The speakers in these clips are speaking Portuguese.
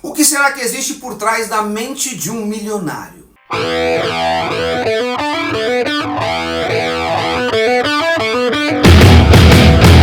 O que será que existe por trás da mente de um milionário?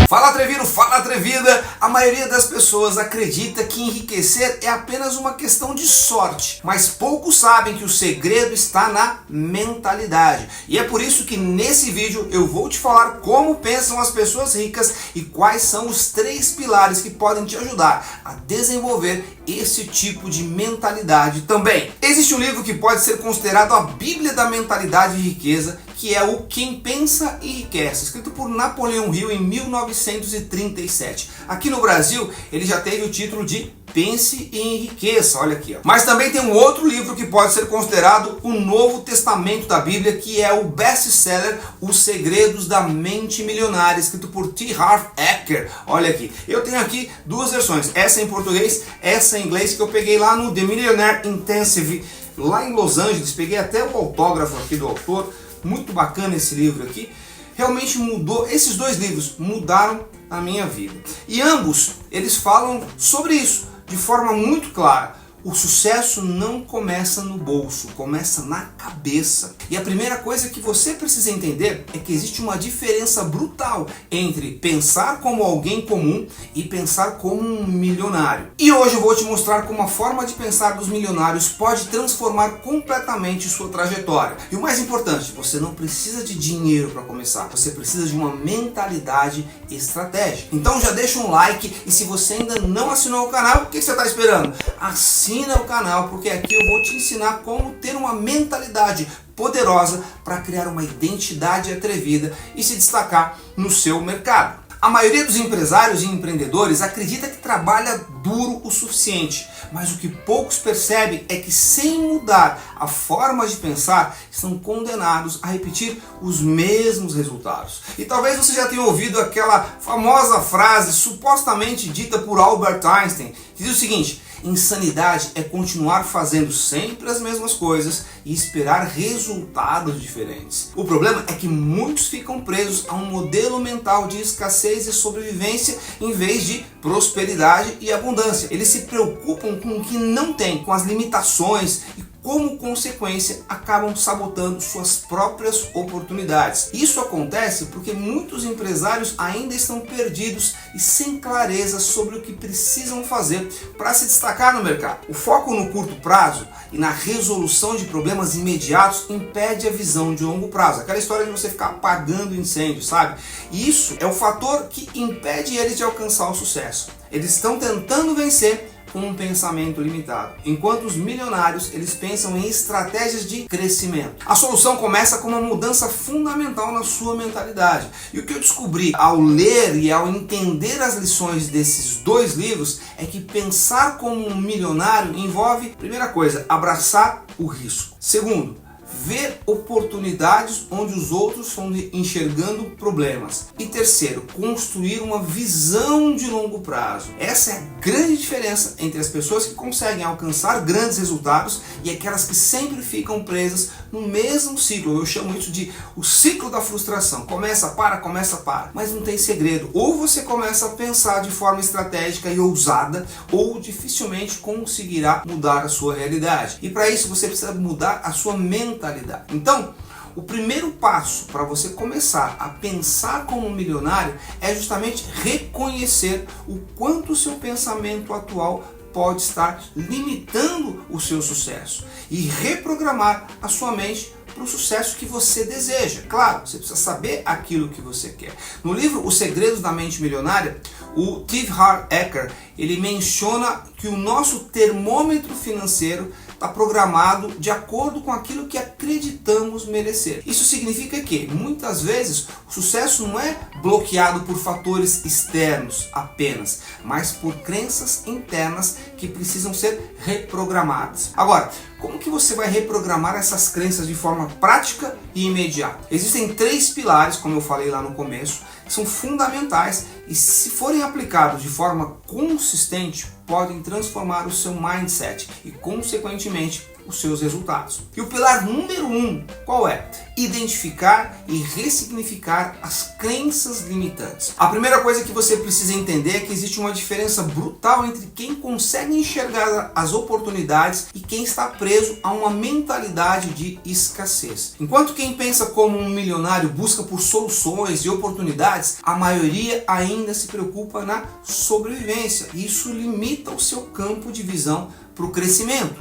Fala atrevido, fala atrevida! A maioria das pessoas acredita que enriquecer é apenas uma questão de sorte, mas poucos sabem que o segredo está na mentalidade. E é por isso que nesse vídeo eu vou te falar como pensam as pessoas ricas e quais são os 3 pilares que podem te ajudar a desenvolver esse tipo de mentalidade também. Existe um livro que pode ser considerado a Bíblia da mentalidade de riqueza, que é o Quem Pensa Enriquece, escrito por Napoleão Hill em 1937. Aqui no Brasil, ele já teve o título de Pense e Enriqueça, olha aqui. Mas também tem um outro livro que pode ser considerado o Novo Testamento da Bíblia, que é o best-seller Os Segredos da Mente Milionária, escrito por T. Harv Eker. Olha aqui, eu tenho aqui 2 versões, essa em português, essa em inglês, que eu peguei lá no The Millionaire Intensive, lá em Los Angeles. Peguei até o autógrafo aqui do autor. Muito bacana esse livro aqui. Realmente mudou, esses 2 livros mudaram a minha vida. E ambos, eles falam sobre isso de forma muito clara. O sucesso não começa no bolso, começa na cabeça. E a primeira coisa que você precisa entender é que existe uma diferença brutal entre pensar como alguém comum e pensar como um milionário. E hoje eu vou te mostrar como a forma de pensar dos milionários pode transformar completamente sua trajetória. E o mais importante, você não precisa de dinheiro para começar, você precisa de uma mentalidade estratégica. Então já deixa um like e se você ainda não assinou o canal, o que você está esperando? Assina o canal, porque aqui eu vou te ensinar como ter uma mentalidade poderosa para criar uma identidade atrevida e se destacar no seu mercado. A maioria dos empresários e empreendedores acredita que trabalha duro o suficiente, mas o que poucos percebem é que sem mudar a forma de pensar, estão condenados a repetir os mesmos resultados. E talvez você já tenha ouvido aquela famosa frase supostamente dita por Albert Einstein, que diz o seguinte: insanidade é continuar fazendo sempre as mesmas coisas e esperar resultados diferentes. O problema é que muitos ficam presos a um modelo mental de escassez e sobrevivência em vez de prosperidade e abundância. Eles se preocupam com o que não tem, com as limitações e como consequência, acabam sabotando suas próprias oportunidades. Isso acontece porque muitos empresários ainda estão perdidos e sem clareza sobre o que precisam fazer para se destacar no mercado. O foco no curto prazo e na resolução de problemas imediatos impede a visão de longo prazo. Aquela história de você ficar apagando incêndio, sabe? E isso é o fator que impede eles de alcançar o sucesso. Eles estão tentando vencer com um pensamento limitado, enquanto os milionários eles pensam em estratégias de crescimento. A solução começa com uma mudança fundamental na sua mentalidade. E o que eu descobri ao ler e ao entender as lições desses 2 livros é que pensar como um milionário envolve, primeira coisa, abraçar o risco. Segundo, ver oportunidades onde os outros estão enxergando problemas. E terceiro, construir uma visão de longo prazo. Essa é a grande diferença entre as pessoas que conseguem alcançar grandes resultados e aquelas que sempre ficam presas no mesmo ciclo. Eu chamo isso de o ciclo da frustração. Começa, para, mas não tem segredo. Ou você começa a pensar de forma estratégica e ousada, ou dificilmente conseguirá mudar a sua realidade. E para isso você precisa mudar a sua mentalidade. Então, o primeiro passo para você começar a pensar como um milionário é justamente reconhecer o quanto o seu pensamento atual pode estar limitando o seu sucesso e reprogramar a sua mente para o sucesso que você deseja. Claro, você precisa saber aquilo que você quer. No livro Os Segredos da Mente Milionária, o T. Harv Eker, ele menciona que o nosso termômetro financeiro está programado de acordo com aquilo que acreditamos merecer. Isso significa que, muitas vezes, o sucesso não é bloqueado por fatores externos apenas, mas por crenças internas que precisam ser reprogramadas. Agora, como que você vai reprogramar essas crenças de forma prática e imediata? Existem 3 pilares, como eu falei lá no começo, que são fundamentais e, se forem aplicados de forma consistente, podem transformar o seu mindset e, consequentemente, os seus resultados. E o pilar número 1, qual é? Identificar e ressignificar as crenças limitantes. A primeira coisa que você precisa entender é que existe uma diferença brutal entre quem consegue enxergar as oportunidades e quem está preso a uma mentalidade de escassez. Enquanto quem pensa como um milionário busca por soluções e oportunidades, a maioria ainda se preocupa na sobrevivência. Isso limita o seu campo de visão para o crescimento.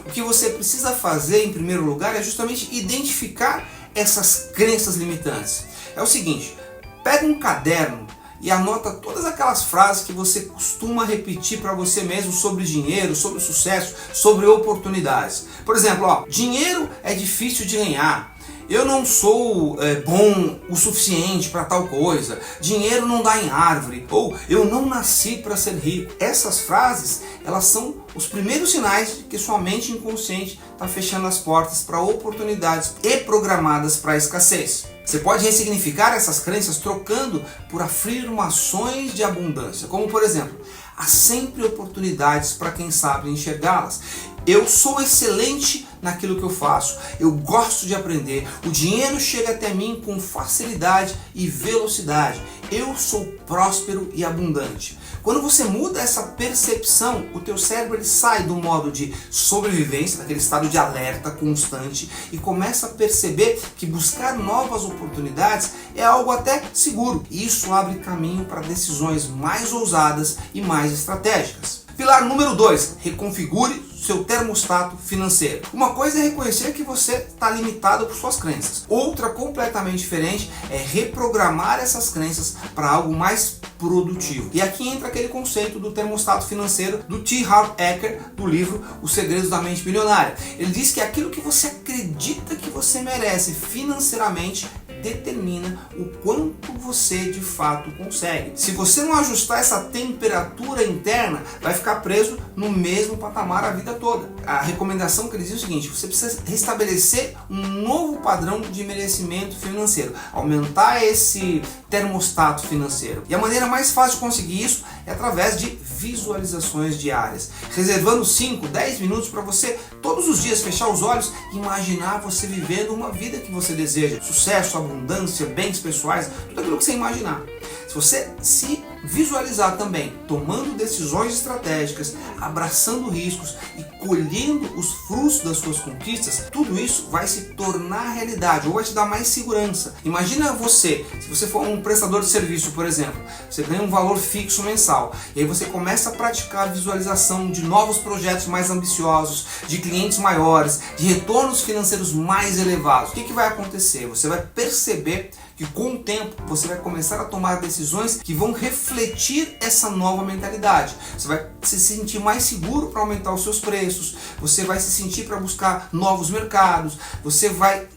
O que você precisa fazer em primeiro lugar é justamente identificar essas crenças limitantes. É o seguinte, pega um caderno e anota todas aquelas frases que você costuma repetir para você mesmo sobre dinheiro, sobre sucesso, sobre oportunidades. Por exemplo, dinheiro é difícil de ganhar. Eu não sou bom o suficiente para tal coisa. Dinheiro não dá em árvore. Ou eu não nasci para ser rico. Essas frases, elas são os primeiros sinais de que sua mente inconsciente está fechando as portas para oportunidades e programadas para a escassez. Você pode ressignificar essas crenças trocando por afirmações de abundância. Como por exemplo, há sempre oportunidades para quem sabe enxergá-las. Eu sou excelente naquilo que eu faço, eu gosto de aprender, o dinheiro chega até mim com facilidade e velocidade, eu sou próspero e abundante. Quando você muda essa percepção, o teu cérebro ele sai do modo de sobrevivência, daquele estado de alerta constante, e começa a perceber que buscar novas oportunidades é algo até seguro. Isso abre caminho para decisões mais ousadas e mais estratégicas. Pilar número 2, reconfigure seu termostato financeiro. Uma coisa é reconhecer que você está limitado por suas crenças. Outra completamente diferente é reprogramar essas crenças para algo mais produtivo. E aqui entra aquele conceito do termostato financeiro do T. Harv Eker, do livro Os Segredos da Mente Milionária. Ele diz que aquilo que você acredita que você merece financeiramente determina o quanto você de fato consegue. Se você não ajustar essa temperatura interna, vai ficar preso no mesmo patamar a vida toda. A recomendação que ele diz é o seguinte: você precisa restabelecer um novo padrão de merecimento financeiro, aumentar esse termostato financeiro. E a maneira mais fácil de conseguir isso é através de visualizações diárias, reservando 5, 10 minutos para você todos os dias fechar os olhos e imaginar você vivendo uma vida que você deseja, sucesso, abundância, bens pessoais, tudo aquilo que você imaginar. Se você se visualizar também tomando decisões estratégicas, abraçando riscos e colhendo os frutos das suas conquistas, tudo isso vai se tornar realidade ou vai te dar mais segurança. Imagina você, se você for um prestador de serviço, por exemplo, você ganha um valor fixo mensal e aí você começa a praticar a visualização de novos projetos mais ambiciosos, de clientes maiores, de retornos financeiros mais elevados. O que vai acontecer? Você vai perceber que com o tempo você vai começar a tomar decisões que vão refletir essa nova mentalidade. Você vai se sentir mais seguro para aumentar os seus preços, você vai se sentir para buscar novos mercados, você vai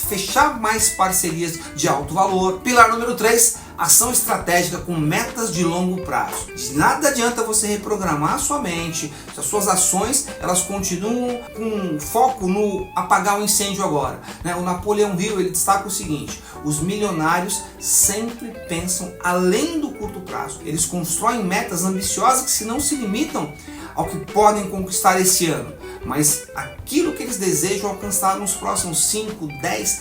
fechar mais parcerias de alto valor. Pilar número 3, ação estratégica com metas de longo prazo. De nada adianta você reprogramar a sua mente se as suas ações elas continuam com foco no apagar o incêndio agora. O Napoleão Hill ele destaca o seguinte: os milionários sempre pensam além do curto prazo. Eles constroem metas ambiciosas que não se limitam ao que podem conquistar esse ano, mas aquilo que eles desejam alcançar nos próximos 5, 10,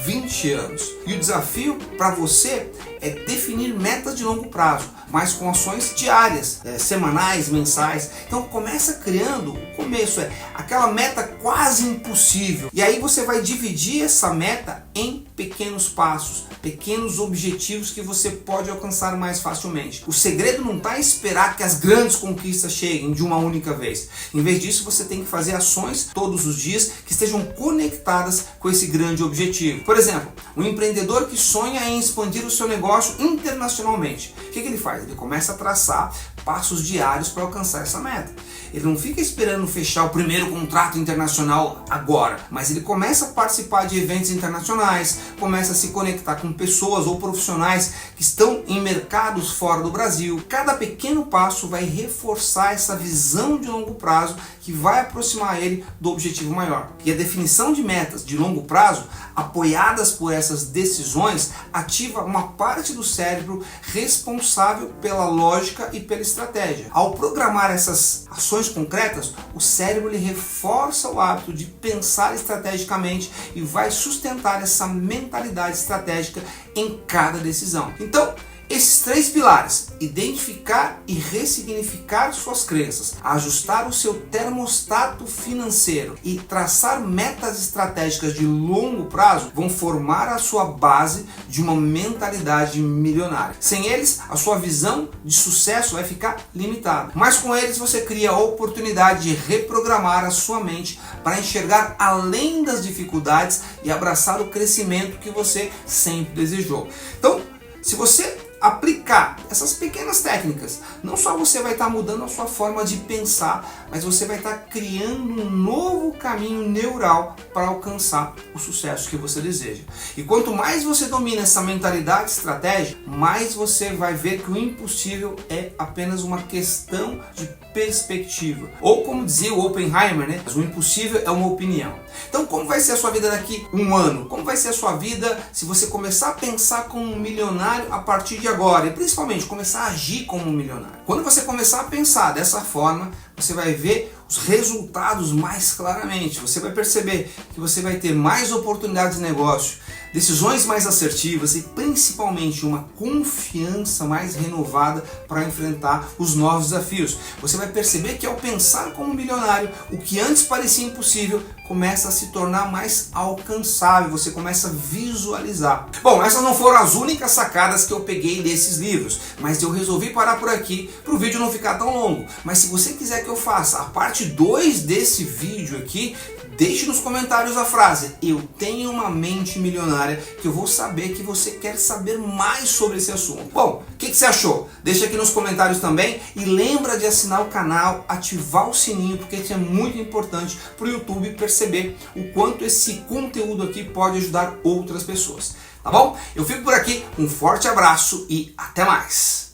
20 anos. E o desafio para você é definir metas de longo prazo, mas com ações diárias, semanais, mensais. Então começa criando, o começo é aquela meta quase impossível. E aí você vai dividir essa meta em pequenos passos, pequenos objetivos que você pode alcançar mais facilmente. O segredo não está em esperar que as grandes conquistas cheguem de uma única vez. Em vez disso, você tem que fazer ações todos os dias que estejam conectadas com esse grande objetivo. Por exemplo, um empreendedor que sonha em expandir o seu negócio internacionalmente. O que ele faz? Ele começa a traçar passos diários para alcançar essa meta. Ele não fica esperando fechar o primeiro contrato internacional agora, mas ele começa a participar de eventos internacionais, começa a se conectar com pessoas ou profissionais que que estão em mercados fora do Brasil. Cada pequeno passo vai reforçar essa visão de longo prazo que vai aproximar ele do objetivo maior. E a definição de metas de longo prazo, apoiadas por essas decisões, ativa uma parte do cérebro responsável pela lógica e pela estratégia. Ao programar essas ações concretas, o cérebro ele reforça o hábito de pensar estrategicamente e vai sustentar essa mentalidade estratégica em cada decisão. Então, esses 3 pilares, identificar e ressignificar suas crenças, ajustar o seu termostato financeiro e traçar metas estratégicas de longo prazo, vão formar a sua base de uma mentalidade milionária. Sem eles, a sua visão de sucesso vai ficar limitada. Mas com eles, você cria a oportunidade de reprogramar a sua mente para enxergar além das dificuldades e abraçar o crescimento que você sempre desejou. Então, se você aplicar essas pequenas técnicas, não só você vai estar mudando a sua forma de pensar, mas você vai estar criando um novo caminho neural para alcançar o sucesso que você deseja. E quanto mais você domina essa mentalidade estratégica, mais você vai ver que o impossível é apenas uma questão de perspectiva. Ou como dizia o Oppenheimer, né? O impossível é uma opinião. Então, como vai ser a sua vida daqui um ano? Como vai ser a sua vida se você começar a pensar como um milionário a partir de agora? E principalmente, começar a agir como um milionário. Quando você começar a pensar dessa forma, você vai ver os resultados mais claramente. Você vai perceber que você vai ter mais oportunidades de negócio, decisões mais assertivas e principalmente uma confiança mais renovada para enfrentar os novos desafios. Você vai perceber que ao pensar como um milionário, o que antes parecia impossível começa a se tornar mais alcançável, você começa a visualizar. Bom, essas não foram as únicas sacadas que eu peguei desses livros, mas eu resolvi parar por aqui para o vídeo não ficar tão longo. Mas se você quiser que eu faça a parte 2 desse vídeo aqui, deixe nos comentários a frase "Eu tenho uma mente milionária", que eu vou saber que você quer saber mais sobre esse assunto. Bom, o que você achou? Deixa aqui nos comentários também e lembra de assinar o canal, ativar o sininho, porque isso é muito importante para o YouTube perceber o quanto esse conteúdo aqui pode ajudar outras pessoas. Tá bom? Eu fico por aqui, um forte abraço e até mais!